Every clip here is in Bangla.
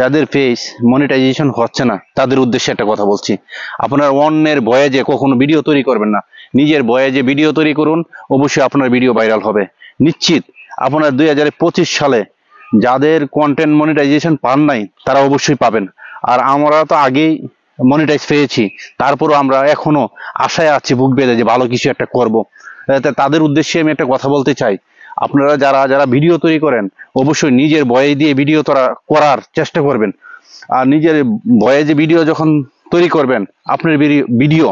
যাদের পেজ মনিটাইজেশন হচ্ছে না তাদের উদ্দেশ্যে একটা কথা বলছি, আপনার অন্যের ভয়ে যে কখনো ভিডিও তৈরি করবেন না, নিজের ভয়ে যে ভিডিও তৈরি করুন, অবশ্যই আপনার ভিডিও ভাইরাল হবে নিশ্চিত। আপনার 2025 সালে যাদের কন্টেন্ট মনিটাইজেশন পান নাই তারা অবশ্যই পাবেন। আর আমরা তো আগেই মনিটাইজ পেয়েছি, তারপরও আমরা এখনো আশায় আছি বুক বেঁধে যে ভালো কিছু একটা করব। তাদের উদ্দেশ্যে আমি একটা কথা বলতে চাই, আপনারা যারা যারা ভিডিও তৈরি করেন অবশ্যই নিজের ভয়ে দিয়ে ভিডিও করার চেষ্টা করবেন। আর নিজের ভয়ে যে ভিডিও যখন তৈরি করবেন, আপনার ভিডিও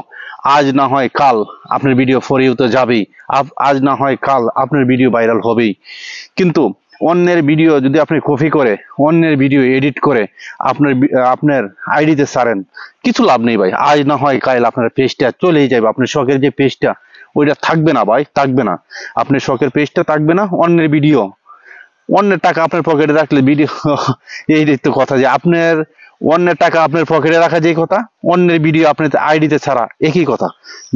আজ না হয় কাল আপনার ভিডিও ফর ইউ তো যাবেই, আজ না হয় কাল আপনার ভিডিও ভাইরাল হবেই। কিন্তু অন্যের ভিডিও যদি আপনি কপি করে অন্যের ভিডিও এডিট করে আপনার আইডিতে ছাড়েন, কিছু লাভ নেই ভাই। আজ না হয় কাল আপনার পেজটা চলেই যাবে, আপনার শখের যে পেজটা ওইটা থাকবে না ভাই, থাকবে না। আপনার শখের পেজটা থাকবে না, অন্যের ভিডিও, অন্যের টাকা আপনার পকেটে রাখলে ভিডিও এই তো কথা, যে আপনার অন্যের টাকা আপনার পকেটে রাখা যে কথা, অন্যের ভিডিও আপনার আইডিতে ছাড়া একই কথা।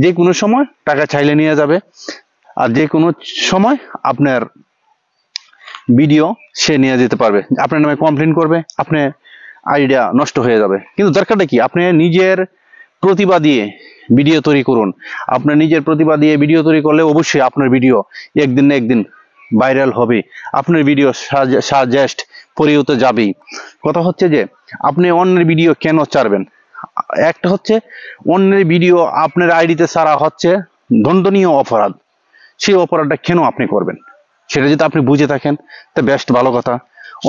যে কোনো সময় টাকা চাইলে নিয়ে যাবে, আর যে কোনো সময় আপনার ভিডিও সে নিয়ে যেতে পারবে, আপনার নামে কমপ্লেন করবে, আপনার আইডিয়া নষ্ট হয়ে যাবে। কিন্তু দরকারটা কি, আপনি নিজের প্রতিভা দিয়ে ভিডিও তৈরি করুন। আপনার নিজের প্রতিভা দিয়ে ভিডিও তৈরি করলে অবশ্যই আপনার ভিডিও একদিন না একদিন ভাইরাল হবে, আপনার ভিডিও সাজেস্ট পরিউতে যাবেই। কথা হচ্ছে যে আপনি অন্যের ভিডিও কেন ছাড়বেন? একটা হচ্ছে অন্যের ভিডিও আপনার আইডিতে ছাড়া হচ্ছে দণ্ডনীয় অপরাধ। সেই অপরাধটা কেন আপনি করবেন সেটা যদি আপনি বুঝে থাকেন তা বেস্ট, ভালো কথা।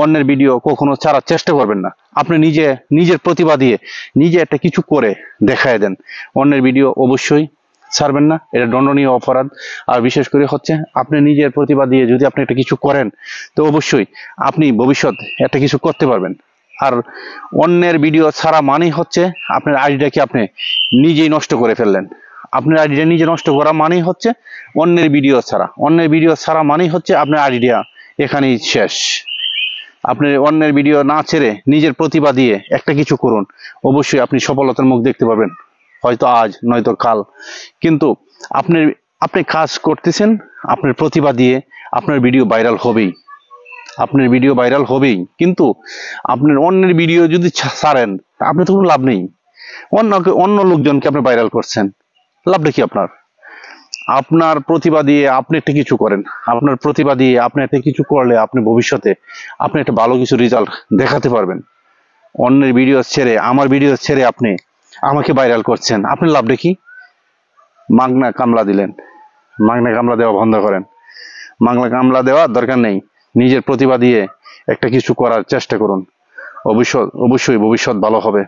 অন্যের ভিডিও কখনো ছাড়ার চেষ্টা করবেন না, আপনি নিজের প্রতিভা দিয়ে নিজে একটা কিছু করে দেখায় দেন। অন্যের ভিডিও অবশ্যই ছাড়বেন না, এটা দণ্ডনীয় অপরাধ। আর বিশেষ করে হচ্ছে আপনি নিজের প্রতিভা দিয়ে যদি আপনি একটা কিছু করেন তো অবশ্যই আপনি ভবিষ্যৎ একটা কিছু করতে পারবেন। আর অন্যের ভিডিও ছাড়া মানেই হচ্ছে আপনার আইডিটাকে আপনি নিজেই নষ্ট করে ফেললেন। আপনার আইডিয়া নিজে নষ্ট করা মানেই হচ্ছে অন্যের ভিডিও ছাড়া মানেই হচ্ছে আপনার আইডিয়া এখানেই শেষ। আপনি অন্যের ভিডিও না ছেড়ে নিজের প্রতিভা দিয়ে একটা কিছু করুন, অবশ্যই আপনি সফলতার মুখ দেখতে পাবেন, হয়তো আজ নয়তো কাল। কিন্তু আপনি কাজ করতেছেন আপনার প্রতিভা দিয়ে, আপনার ভিডিও ভাইরাল হবেই, আপনার ভিডিও ভাইরাল হবেই। কিন্তু আপনার অন্যের ভিডিও যদি ছাড়েন আপনি তো কোনো লাভ নেই। অন্য লোকজনকে আপনি ভাইরাল করছেন, লাভটা কি আপনার? আপনার প্রতিভা দিয়ে আপনি একটা কিছু করেন, আপনার প্রতিভা দিয়ে আপনি একটা কিছু করলে আপনি ভবিষ্যতে আপনি একটা ভালো কিছু রেজাল্ট দেখাতে পারবেন। অন্যের ভিডিও ছেড়ে আমার ভিডিও ছেড়ে আপনি আমাকে ভাইরাল করছেন, আপনার লাভটা কি? মাগনা কামলা দিলেন, মাগনা কামলা দেওয়া বন্ধ করেন। মাগনা কামলা দেওয়ার দরকার নেই, নিজের প্রতিভা দিয়ে একটা কিছু করার চেষ্টা করুন, অবশ্যই ভবিষ্যৎ ভালো হবে।